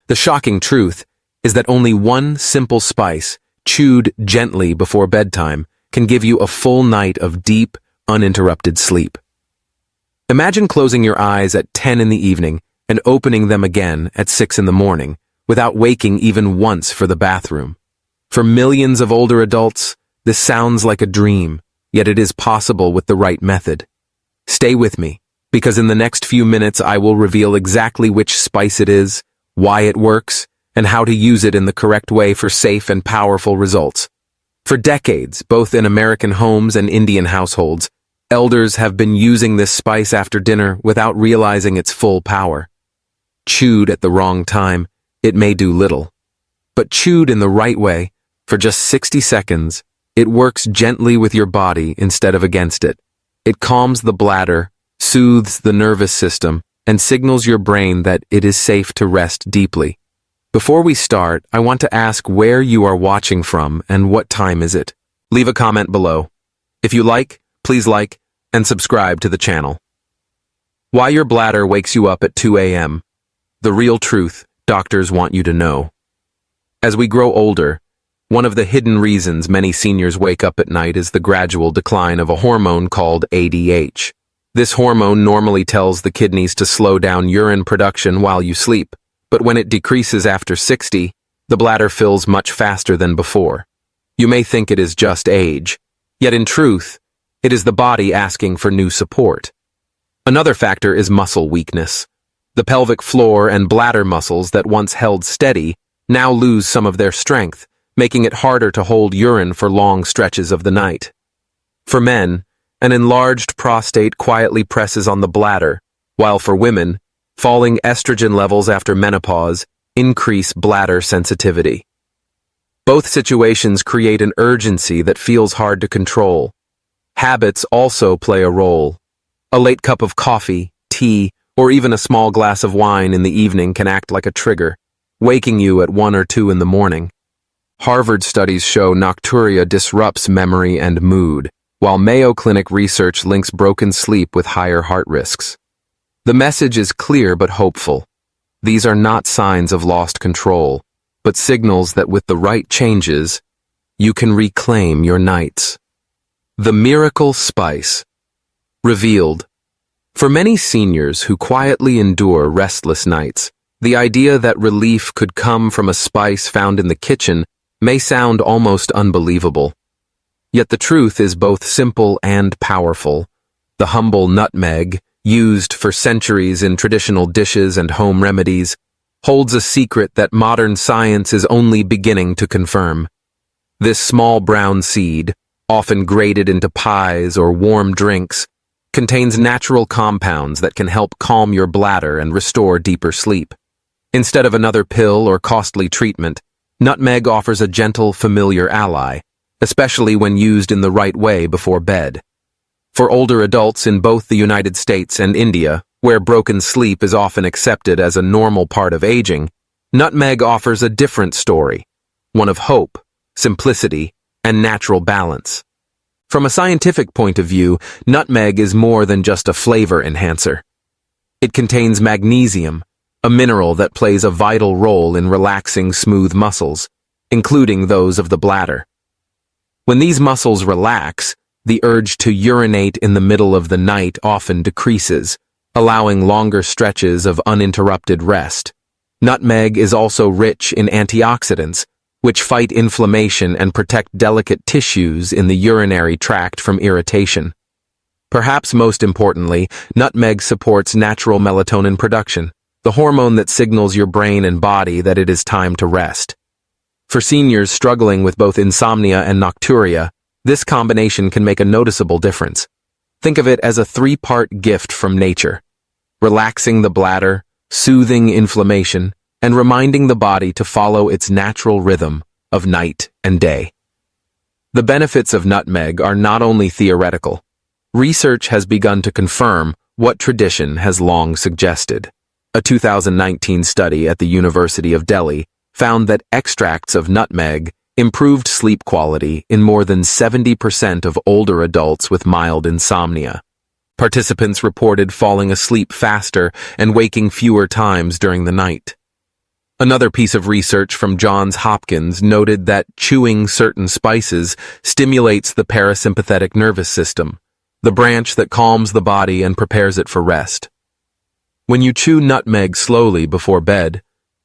The shocking truth is that only one simple spice, chewed gently before bedtime, can give you a full night of deep, uninterrupted sleep. Imagine closing your eyes at 10 in the evening and opening them again at 6 in the morning, without waking even once for the bathroom. For millions of older adults, this sounds like a dream, yet it is possible with the right method. Stay with me, because in the next few minutes I will reveal exactly which spice it is, why it works, and how to use it in the correct way for safe and powerful results. For decades, both in American homes and Indian households, elders have been using this spice after dinner without realizing its full power. Chewed at the wrong time, it may do little. But chewed in the right way, for just 60 seconds, it works gently with your body instead of against it. It calms the bladder, soothes the nervous system, and signals your brain that it is safe to rest deeply. Before we start, I want to ask where you are watching from and what time is it. Leave a comment below. If you please like and subscribe to the channel. Why your bladder wakes you up at 2 a.m. The real truth doctors want you to know. As we grow older, one of the hidden reasons many seniors wake up at night is the gradual decline of a hormone called ADH. This hormone normally tells the kidneys to slow down urine production while you sleep, but when it decreases after 60, the bladder fills much faster than before. You may think it is just age, yet in truth, it is the body asking for new support. Another factor is muscle weakness. The pelvic floor and bladder muscles that once held steady now lose some of their strength, making it harder to hold urine for long stretches of the night. For men, an enlarged prostate quietly presses on the bladder, while for women, falling estrogen levels after menopause increase bladder sensitivity. Both situations create an urgency that feels hard to control. Habits also play a role. A late cup of coffee, tea, or even a small glass of wine in the evening can act like a trigger, waking you at 1 or 2 in the morning. Harvard studies show nocturia disrupts memory and mood, while Mayo Clinic research links broken sleep with higher heart risks. The message is clear but hopeful. These are not signs of lost control, but signals that with the right changes, you can reclaim your nights. The miracle spice. Revealed. For many seniors who quietly endure restless nights, the idea that relief could come from a spice found in the kitchen may sound almost unbelievable. Yet the truth is both simple and powerful. The humble nutmeg, used for centuries in traditional dishes and home remedies, holds a secret that modern science is only beginning to confirm. This small brown seed, often grated into pies or warm drinks, contains natural compounds that can help calm your bladder and restore deeper sleep. Instead of another pill or costly treatment, nutmeg offers a gentle, familiar ally, especially when used in the right way before bed. For older adults in both the United States and India, where broken sleep is often accepted as a normal part of aging, nutmeg offers a different story, one of hope, simplicity, and natural balance. From a scientific point of view, nutmeg is more than just a flavor enhancer. It contains magnesium, a mineral that plays a vital role in relaxing smooth muscles, including those of the bladder. When these muscles relax, the urge to urinate in the middle of the night often decreases, allowing longer stretches of uninterrupted rest. Nutmeg is also rich in antioxidants, which fight inflammation and protect delicate tissues in the urinary tract from irritation. Perhaps most importantly, nutmeg supports natural melatonin production, the hormone that signals your brain and body that it is time to rest. For seniors struggling with both insomnia and nocturia, this combination can make a noticeable difference. Think of it as a 3-part gift from nature: relaxing the bladder, soothing inflammation, and reminding the body to follow its natural rhythm of night and day. The benefits of nutmeg are not only theoretical. Research has begun to confirm what tradition has long suggested. A 2019 study at the University of Delhi found that extracts of nutmeg improved sleep quality in more than 70% of older adults with mild insomnia. Participants reported falling asleep faster and waking fewer times during the night. Another piece of research from Johns Hopkins noted that chewing certain spices stimulates the parasympathetic nervous system, the branch that calms the body and prepares it for rest. When you chew nutmeg slowly before bed,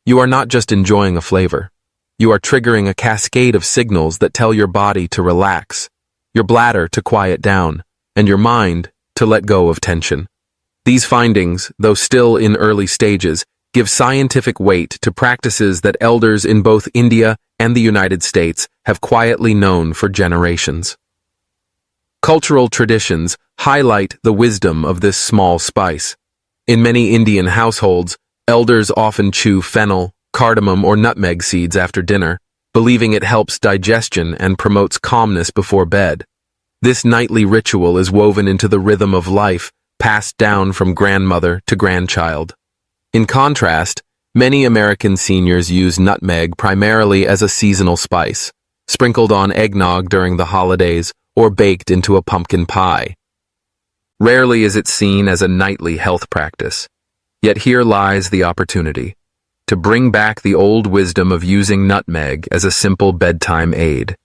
you are not just enjoying a flavor. You are triggering a cascade of signals that tell your body to relax, your bladder to quiet down, and your mind to let go of tension. These findings, though still in early stages, give scientific weight to practices that elders in both India and the United States have quietly known for generations. Cultural traditions highlight the wisdom of this small spice. In many Indian households, elders often chew fennel, cardamom, or nutmeg seeds after dinner, believing it helps digestion and promotes calmness before bed. This nightly ritual is woven into the rhythm of life, passed down from grandmother to grandchild. In contrast, many American seniors use nutmeg primarily as a seasonal spice, sprinkled on eggnog during the holidays or baked into a pumpkin pie. Rarely is it seen as a nightly health practice, yet here lies the opportunity to bring back the old wisdom of using nutmeg as a simple bedtime aid.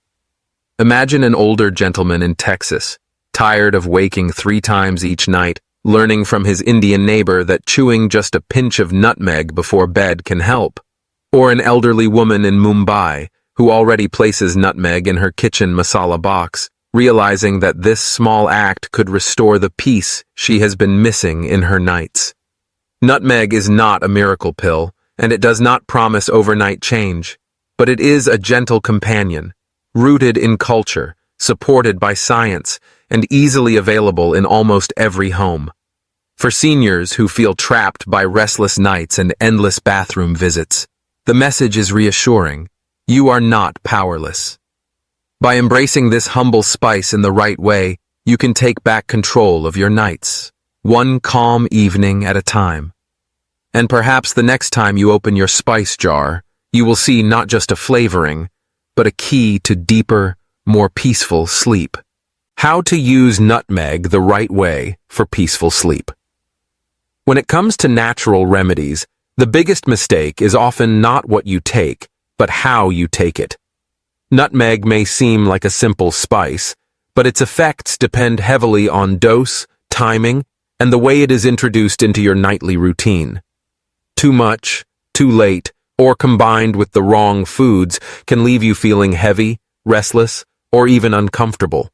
Imagine an older gentleman in Texas, tired of waking 3 times each night, learning from his Indian neighbor that chewing just a pinch of nutmeg before bed can help. Or an elderly woman in Mumbai who already places nutmeg in her kitchen masala box, realizing that this small act could restore the peace she has been missing in her nights. Nutmeg is not a miracle pill, and it does not promise overnight change, but it is a gentle companion, rooted in culture, supported by science, and easily available in almost every home. For seniors who feel trapped by restless nights and endless bathroom visits, the message is reassuring. You are not powerless. By embracing this humble spice in the right way, you can take back control of your nights, one calm evening at a time. And perhaps the next time you open your spice jar, you will see not just a flavoring, but a key to deeper, more peaceful sleep. How to use nutmeg the right way for peaceful sleep. When it comes to natural remedies, the biggest mistake is often not what you take, but how you take it. Nutmeg may seem like a simple spice, but its effects depend heavily on dose, timing, and the way it is introduced into your nightly routine. Too much, too late, or combined with the wrong foods can leave you feeling heavy, restless, or even uncomfortable.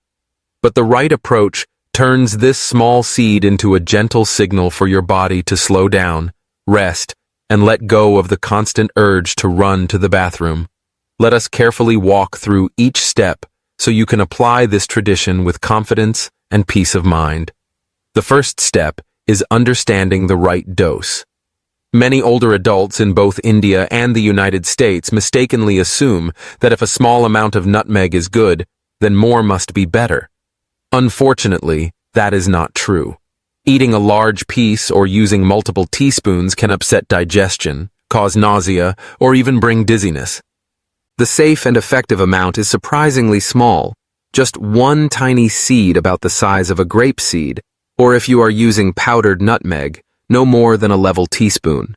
But the right approach turns this small seed into a gentle signal for your body to slow down, rest, and let go of the constant urge to run to the bathroom. Let us carefully walk through each step so you can apply this tradition with confidence and peace of mind. The first step is understanding the right dose. Many older adults in both India and the United States mistakenly assume that if a small amount of nutmeg is good, then more must be better. Unfortunately, that is not true. Eating a large piece or using multiple teaspoons can upset digestion, cause nausea, or even bring dizziness. The safe and effective amount is surprisingly small, just one tiny seed about the size of a grape seed, or if you are using powdered nutmeg, no more than a level teaspoon.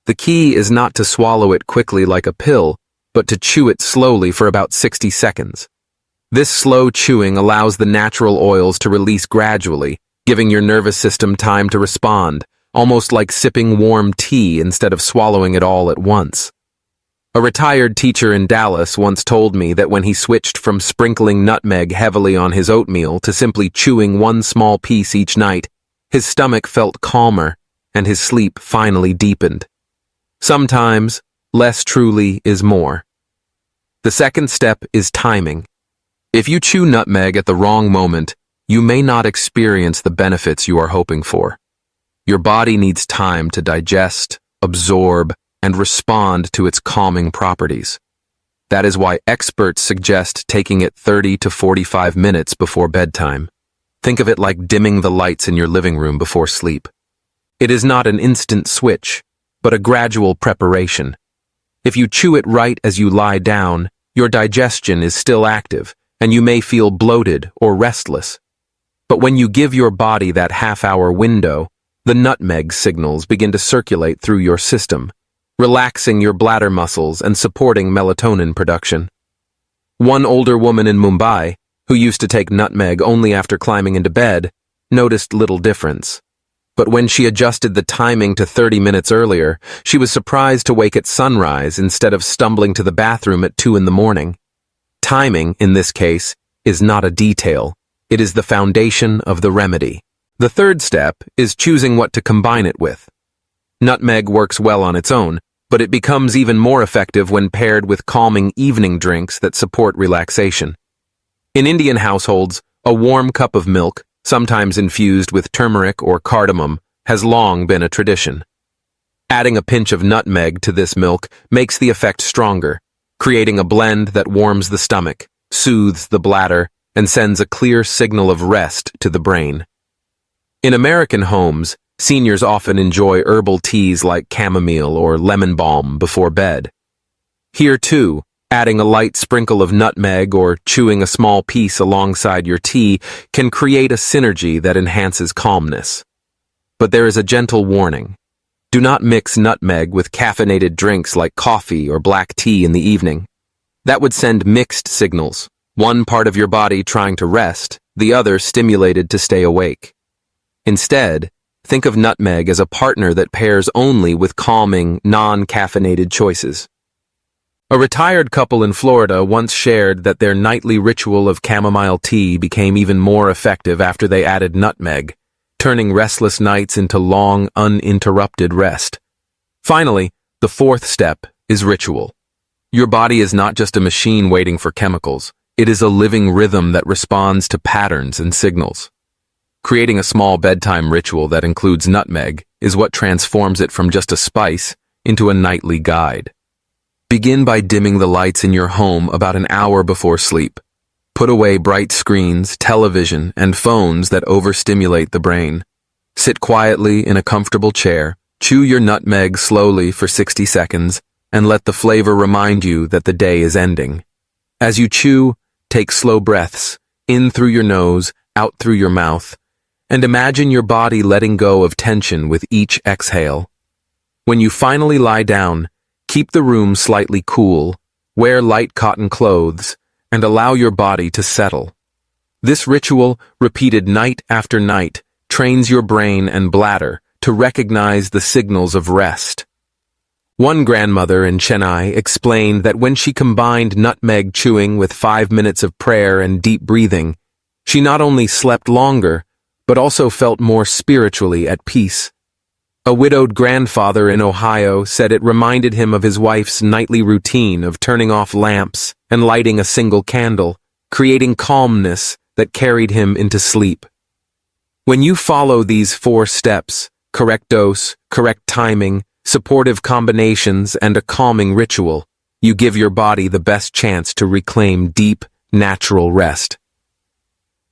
The key is not to swallow it quickly like a pill, but to chew it slowly for about 60 seconds. This slow chewing allows the natural oils to release gradually, giving your nervous system time to respond, almost like sipping warm tea instead of swallowing it all at once. A retired teacher in Dallas once told me that when he switched from sprinkling nutmeg heavily on his oatmeal to simply chewing one small piece each night, his stomach felt calmer and his sleep finally deepened. Sometimes, less truly is more. The second step is timing. If you chew nutmeg at the wrong moment, you may not experience the benefits you are hoping for. Your body needs time to digest, absorb, and respond to its calming properties. That is why experts suggest taking it 30 to 45 minutes before bedtime. Think of it like dimming the lights in your living room before sleep. It is not an instant switch, but a gradual preparation. If you chew it right as you lie down, your digestion is still active, and you may feel bloated or restless. But when you give your body that half-hour window, the nutmeg signals begin to circulate through your system, relaxing your bladder muscles and supporting melatonin production. One older woman in Mumbai, who used to take nutmeg only after climbing into bed, noticed little difference. But when she adjusted the timing to 30 minutes earlier, she was surprised to wake at sunrise instead of stumbling to the bathroom at 2 in the morning. Timing, in this case, is not a detail. It is the foundation of the remedy. The third step is choosing what to combine it with. Nutmeg works well on its own, but it becomes even more effective when paired with calming evening drinks that support relaxation. In Indian households, a warm cup of milk, sometimes infused with turmeric or cardamom, has long been a tradition. Adding a pinch of nutmeg to this milk makes the effect stronger, creating a blend that warms the stomach, soothes the bladder, and sends a clear signal of rest to the brain. In American homes, seniors often enjoy herbal teas like chamomile or lemon balm before bed. Here, too, adding a light sprinkle of nutmeg or chewing a small piece alongside your tea can create a synergy that enhances calmness. But there is a gentle warning. Do not mix nutmeg with caffeinated drinks like coffee or black tea in the evening. That would send mixed signals, one part of your body trying to rest, the other stimulated to stay awake. Instead, think of nutmeg as a partner that pairs only with calming, non-caffeinated choices. A retired couple in Florida once shared that their nightly ritual of chamomile tea became even more effective after they added nutmeg, turning restless nights into long, uninterrupted rest. Finally, the fourth step is ritual. Your body is not just a machine waiting for chemicals. It is a living rhythm that responds to patterns and signals. Creating a small bedtime ritual that includes nutmeg is what transforms it from just a spice into a nightly guide. Begin by dimming the lights in your home about an hour before sleep. Put away bright screens, television, and phones that overstimulate the brain. Sit quietly in a comfortable chair, chew your nutmeg slowly for 60 seconds, and let the flavor remind you that the day is ending. As you chew, take slow breaths, in through your nose, out through your mouth, and imagine your body letting go of tension with each exhale. When you finally lie down, keep the room slightly cool, wear light cotton clothes, and allow your body to settle. This ritual, repeated night after night, trains your brain and bladder to recognize the signals of rest. One grandmother in Chennai explained that when she combined nutmeg chewing with 5 minutes of prayer and deep breathing, she not only slept longer, but also felt more spiritually at peace. A widowed grandfather in Ohio said it reminded him of his wife's nightly routine of turning off lamps and lighting a single candle, creating calmness that carried him into sleep. When you follow these 4 steps, correct dose, correct timing, supportive combinations, and a calming ritual, you give your body the best chance to reclaim deep, natural rest.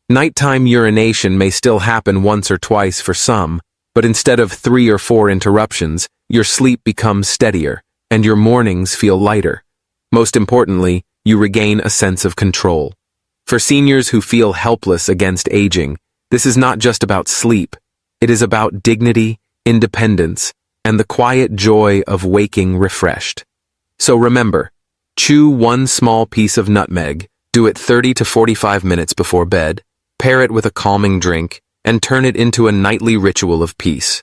Nighttime urination may still happen once or twice for some, but instead of 3 or 4 interruptions, your sleep becomes steadier, and your mornings feel lighter. Most importantly, you regain a sense of control. For seniors who feel helpless against aging, this is not just about sleep. It is about dignity, independence, and the quiet joy of waking refreshed. So remember, chew 1 small piece of nutmeg, do it 30 to 45 minutes before bed, pair it with a calming drink, and turn it into a nightly ritual of peace.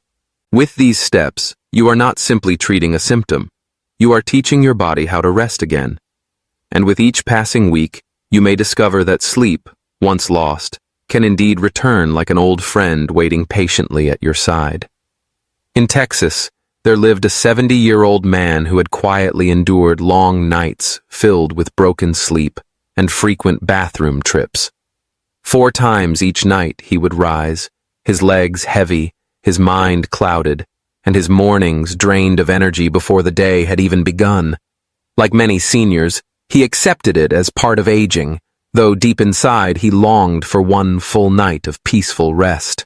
With these steps, you are not simply treating a symptom. You are teaching your body how to rest again. And with each passing week, you may discover that sleep, once lost, can indeed return like an old friend waiting patiently at your side. In Texas, there lived a 70-year-old man who had quietly endured long nights filled with broken sleep and frequent bathroom trips. 4 times each night he would rise, his legs heavy, his mind clouded, and his mornings drained of energy before the day had even begun. Like many seniors, he accepted it as part of aging, though deep inside he longed for one full night of peaceful rest.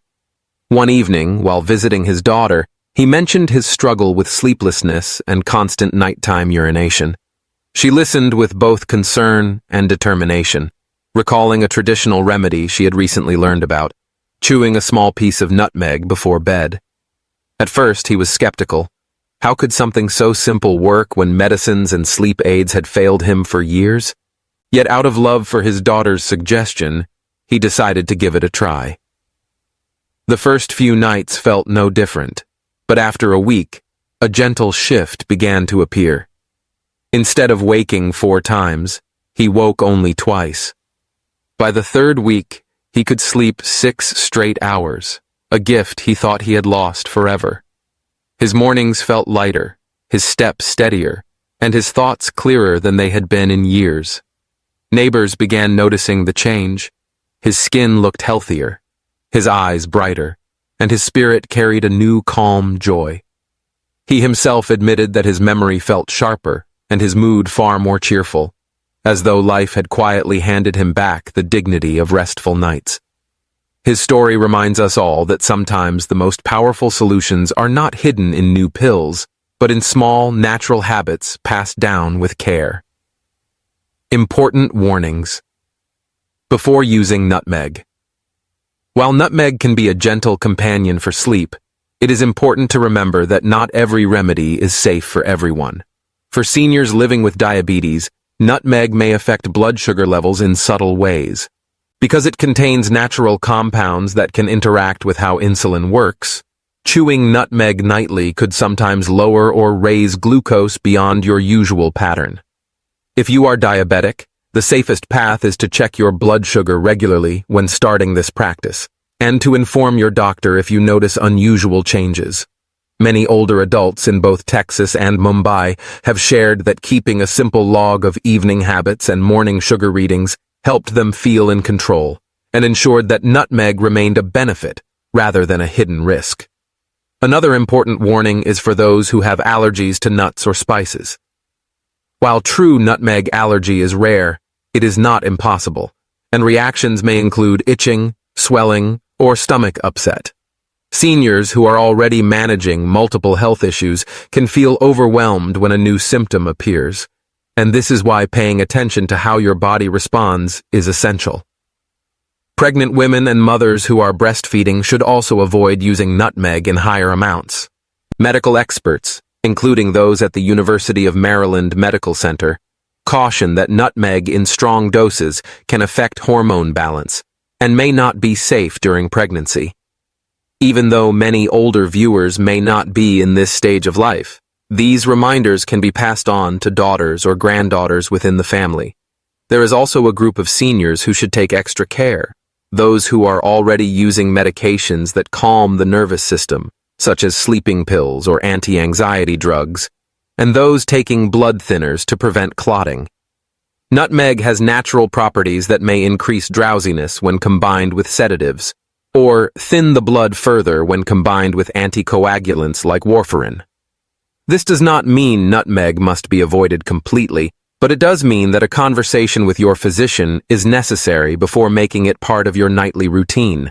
One evening, while visiting his daughter, he mentioned his struggle with sleeplessness and constant nighttime urination. She listened with both concern and determination, recalling a traditional remedy she had recently learned about, chewing a small piece of nutmeg before bed. At first, he was skeptical. How could something so simple work when medicines and sleep aids had failed him for years? Yet out of love for his daughter's suggestion, he decided to give it a try. The first few nights felt no different, but after a week, a gentle shift began to appear. Instead of waking 4 times, he woke only twice. By the 3rd week, he could sleep 6 straight hours, a gift he thought he had lost forever. His mornings felt lighter, his steps steadier, and his thoughts clearer than they had been in years. Neighbors began noticing the change. His skin looked healthier, his eyes brighter, and his spirit carried a new calm joy. He himself admitted that his memory felt sharper and his mood far more cheerful, as though life had quietly handed him back the dignity of restful nights. His story reminds us all that sometimes the most powerful solutions are not hidden in new pills, but in small, natural habits passed down with care. Important warnings. Before using nutmeg. While nutmeg can be a gentle companion for sleep, it is important to remember that not every remedy is safe for everyone. For seniors living with diabetes, nutmeg may affect blood sugar levels in subtle ways. Because it contains natural compounds that can interact with how insulin works, chewing nutmeg nightly could sometimes lower or raise glucose beyond your usual pattern. If you are diabetic, the safest path is to check your blood sugar regularly when starting this practice, and to inform your doctor if you notice unusual changes. Many older adults in both Texas and Mumbai have shared that keeping a simple log of evening habits and morning sugar readings helped them feel in control and ensured that nutmeg remained a benefit rather than a hidden risk. Another important warning is for those who have allergies to nuts or spices. While true nutmeg allergy is rare, it is not impossible, and reactions may include itching, swelling, or stomach upset. Seniors who are already managing multiple health issues can feel overwhelmed when a new symptom appears, and this is why paying attention to how your body responds is essential. Pregnant women and mothers who are breastfeeding should also avoid using nutmeg in higher amounts. Medical experts, including those at the University of Maryland Medical Center, caution that nutmeg in strong doses can affect hormone balance and may not be safe during pregnancy. Even though many older viewers may not be in this stage of life, these reminders can be passed on to daughters or granddaughters within the family. There is also a group of seniors who should take extra care, those who are already using medications that calm the nervous system, such as sleeping pills or anti-anxiety drugs, and those taking blood thinners to prevent clotting. Nutmeg has natural properties that may increase drowsiness when combined with sedatives, or thin the blood further when combined with anticoagulants like warfarin. This does not mean nutmeg must be avoided completely, but it does mean that a conversation with your physician is necessary before making it part of your nightly routine.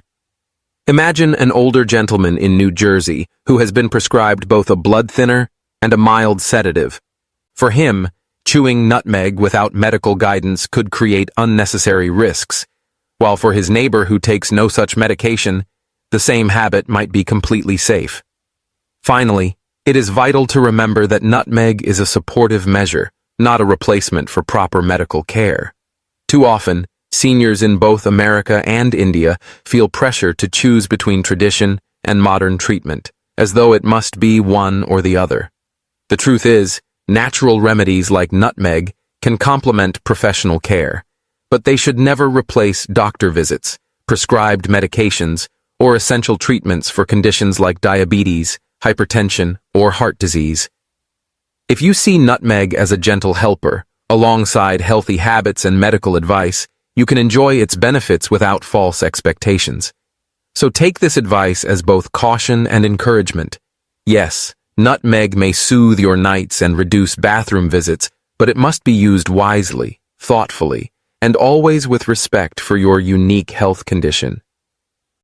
Imagine an older gentleman in New Jersey who has been prescribed both a blood thinner and a mild sedative. For him, chewing nutmeg without medical guidance could create unnecessary risks, while for his neighbor who takes no such medication, the same habit might be completely safe. Finally, it is vital to remember that nutmeg is a supportive measure, not a replacement for proper medical care. Too often, seniors in both America and India feel pressure to choose between tradition and modern treatment, as though it must be one or the other. The truth is, natural remedies like nutmeg can complement professional care, but they should never replace doctor visits, prescribed medications, or essential treatments for conditions like diabetes, hypertension, or heart disease. If you see nutmeg as a gentle helper, alongside healthy habits and medical advice, you can enjoy its benefits without false expectations. So take this advice as both caution and encouragement. Yes, nutmeg may soothe your nights and reduce bathroom visits, but it must be used wisely, thoughtfully, and always with respect for your unique health condition.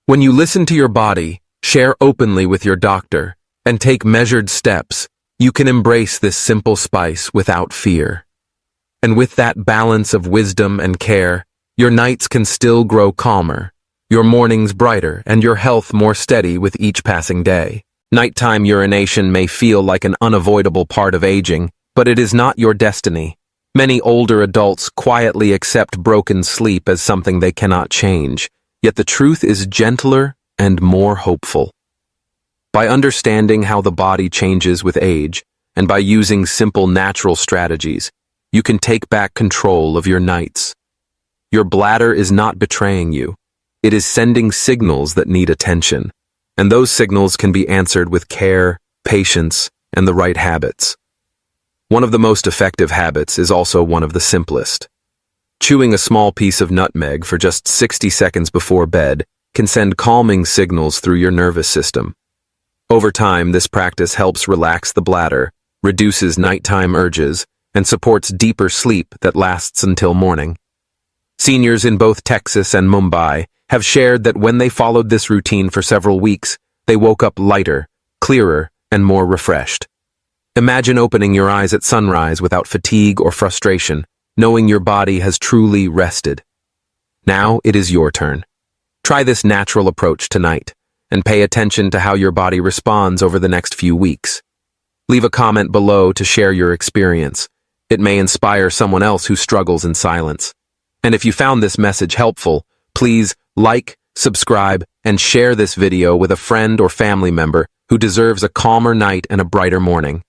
When you listen to your body, share openly with your doctor, and take measured steps, you can embrace this simple spice without fear. And with that balance of wisdom and care, your nights can still grow calmer, your mornings brighter, and your health more steady with each passing day. Nighttime urination may feel like an unavoidable part of aging, but it is not your destiny. Many older adults quietly accept broken sleep as something they cannot change, yet the truth is gentler and more hopeful. By understanding how the body changes with age, and by using simple natural strategies, you can take back control of your nights. Your bladder is not betraying you. It is sending signals that need attention, and those signals can be answered with care, patience, and the right habits. One of the most effective habits is also one of the simplest. Chewing a small piece of nutmeg for just 60 seconds before bed can send calming signals through your nervous system. Over time, this practice helps relax the bladder, reduces nighttime urges, and supports deeper sleep that lasts until morning. Seniors in both Texas and Mumbai have shared that when they followed this routine for several weeks, they woke up lighter, clearer, and more refreshed. Imagine opening your eyes at sunrise without fatigue or frustration, knowing your body has truly rested. Now it is your turn. Try this natural approach tonight, and pay attention to how your body responds over the next few weeks. Leave a comment below to share your experience. It may inspire someone else who struggles in silence. And if you found this message helpful, please like, subscribe, and share this video with a friend or family member who deserves a calmer night and a brighter morning.